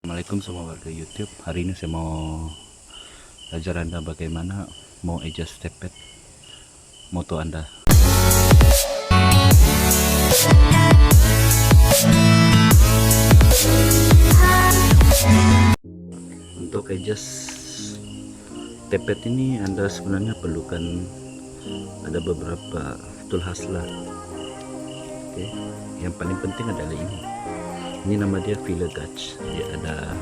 Assalamualaikum semua warga YouTube. Hari ini saya mau ajar Anda bagaimana mau ejas tepet moto Anda. Untuk ejas tepet ini Anda sebenarnya perlukan ada beberapa tools lah. Oke, yang paling penting adalah ini. Ini nama dia filler gauge. Dia ada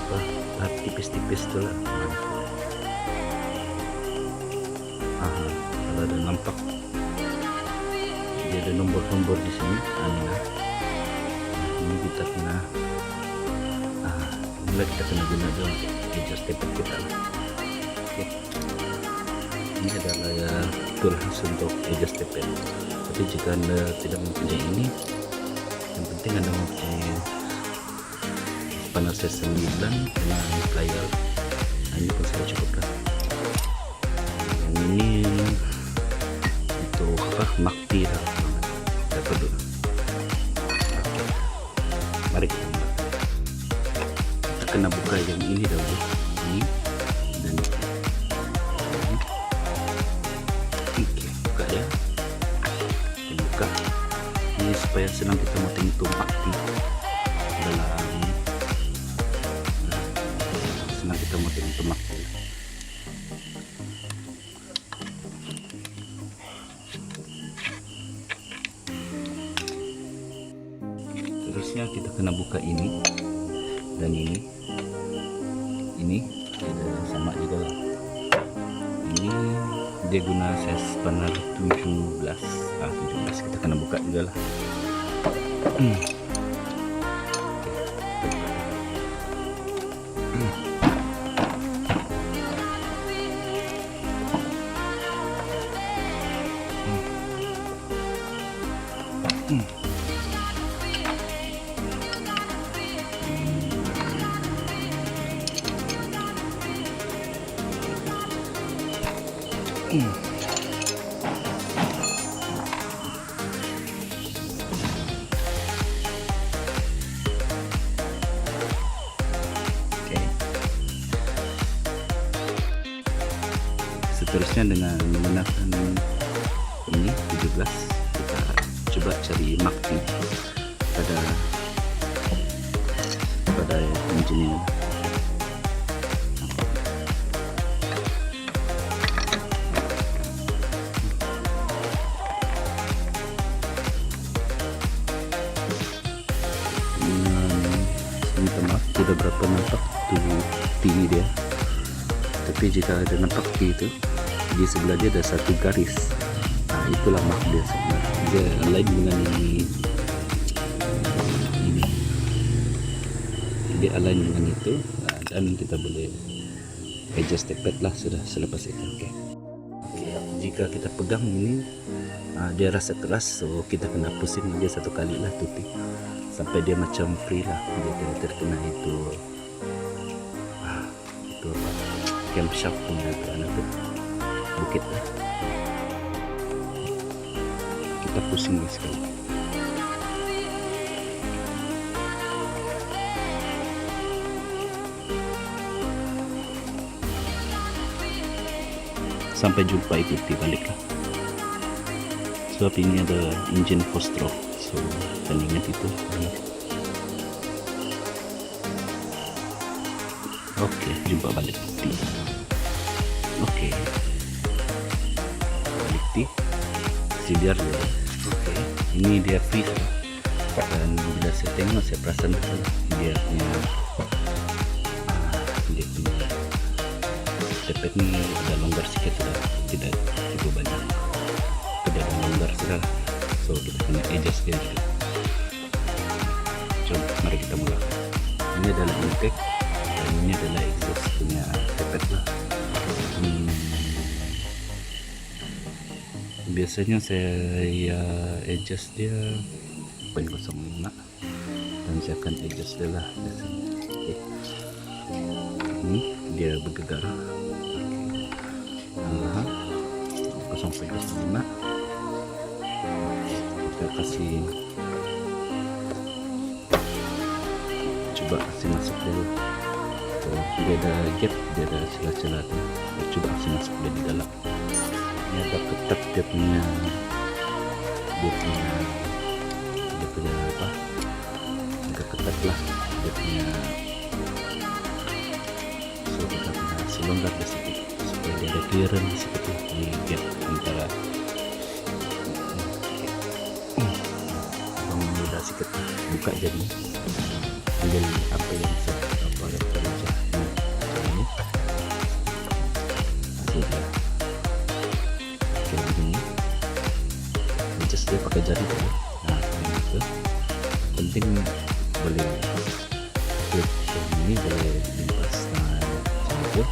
apa tipis-tipis tu lah. Kalau ada nampak dia ada nombor-nombor di sini. Ini kita kena inilah kita kena guna dia untuk ejas tepet kita lah. Okay. Ini adalah ya tools untuk ejas tepet. Tapi jika Anda tidak mempunyai ini, yang penting Anda mempunyai panas 9 dengan layar. Ini pun sudah cukup lah. Yang ini untuk apa? Makti lah. Tidak perlu. Okay. Mari kita mulai. Kita kena buka yang ini dahulu. Ini dan ini. Oke, buka ya. Kita buka. Ini supaya senang kita mau tentu makti dalam senang kita mau tentu makti. Terusnya kita kena buka ini dan ini ada sama juga lah. Ini dia guna size panel 17 kita kena buka juga lah. Seterusnya dengan menggunakan ini 17 kita coba cari makti pada engine ini. Minta maaf tidak berapa nampak tuh tinggi dia, tapi jika ada nampak itu di sebelah dia ada satu garis. Itulah mak dia sebenarnya. Dia lain dengan ini. Dia align dengan itu, dan kita boleh adjust tepet lah sudah selepas itu. Okay. Jika kita pegang ini, dia rasa keras, so kita kena pusing dia satu kali lah tuti sampai dia macam free lah. Dia tidak terkena itu apa camshaft punya itu bukit lah. Kita pusing guys sekali. Sampai jumpa, ikuti balik lah. Sebab ini ada engine 4-stroke, so dan ingat itu. Oke, jumpa balik. Oke, balik di CDR ya. Oke, ini dia free dan bila saya tengok saya perasan dia punya tepet ni ada longgar sikit sudah, tidak cukup banyak, tidak ada longgar sudah, so kita kena adjust dia juga. Coba mari kita mulai. Ini adalah intake dan ini adalah exhaust punya tepet lah. Biasanya saya adjust dia 0.05 dan saya akan adjust dia lah biasanya. Okay. Ini dia bergegar. 0.05 kita kasih coba kasih masuk dulu. Tuh, dia ada gap, dia ada celah-celah tuh. Kita coba kasih masuk dia di dalam. Ini agak ketat dia punya apa? Agak ketat lah dia punya. So kita kena selonggar di situ supaya dia ada clearance di situ di gap antara. Mudah sedikit buka jadi ambil apa yang bisa kita boleh kerja ini masih dia kayak begini just dia pakai jari dulu. Nah ini itu penting boleh klik ini boleh limpas tangan macam itu.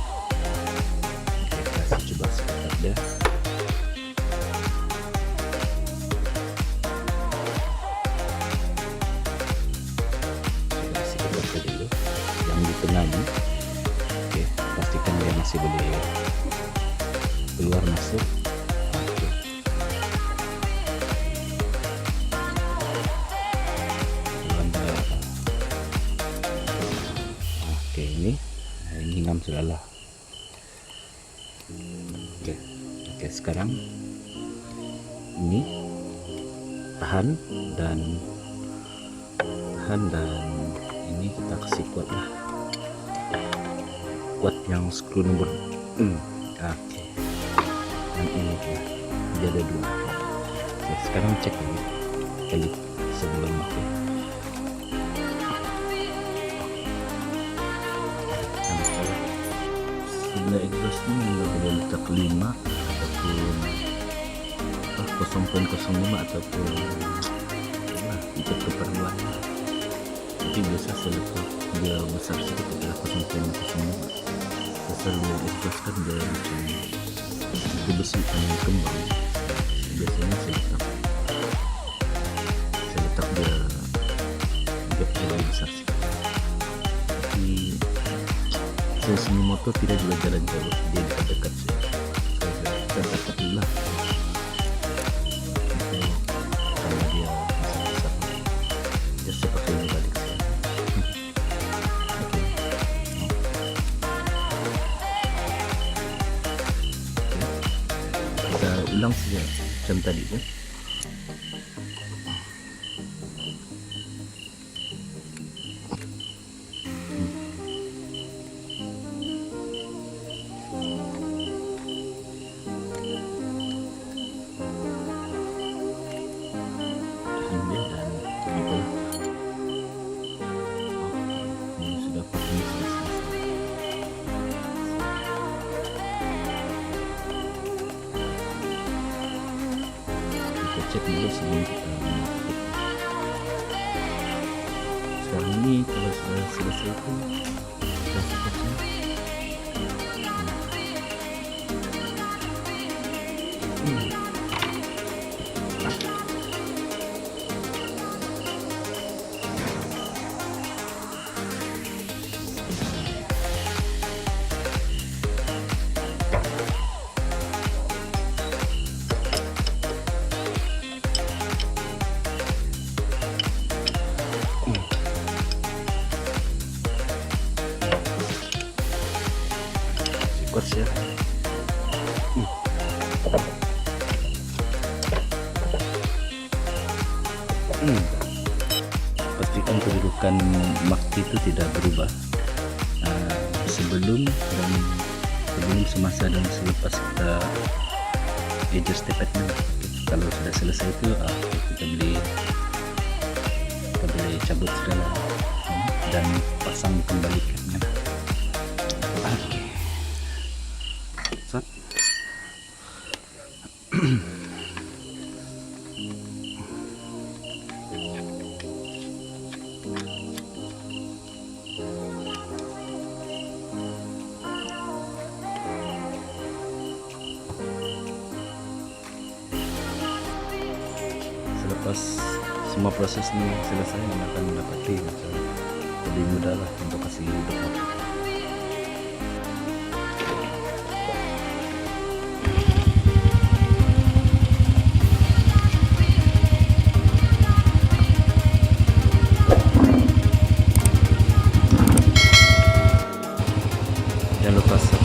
Oke, kasih coba sebentar dia. Yang di tengah ini, oke, pastikan dia masih boleh keluar masuk. Oke, ini ngam sudah lah. Oke, sekarang ini tahan dan ini kita kasih kuat lah, kuat yang skru nomor oke. Dan ini dia ada dua. Oke, sekarang cek lagi kali sebelum pakai. Sebelah exhaust ini boleh letak 5 ataupun 0.05 ataupun ikut keperluan. Tapi biasa saya letak dia besar sedikit adalah 0.05. Besar dia exhaust kan dia macam itu besi kembang. Biasanya saya letak dia gapnya lebih besar sedikit. Tapi saya sini motor tidak juga jalan jauh, dia dekat-dekat saja. Saya dekat dulu lah. Karena dia besar-besar, jadi saya pakai ini balik sini. Oke. Kita ulang saja macam tadi tu. Cek dulu sebelum kita mengaktifkan. Sekarang ini kalau sudah selesai itu kita fokusnya kuat ya. Pastikan kedudukan makti itu tidak berubah sebelum semasa dan selepas kita adjust tepetnya. Kalau sudah selesai itu kita boleh cabut segala dan pasang kembali kan. Set. Selepas semua proses ini selesai, Anda akan mendapati lebih mudah lah untuk kasih hidup motor. Jangan lupa subscribe.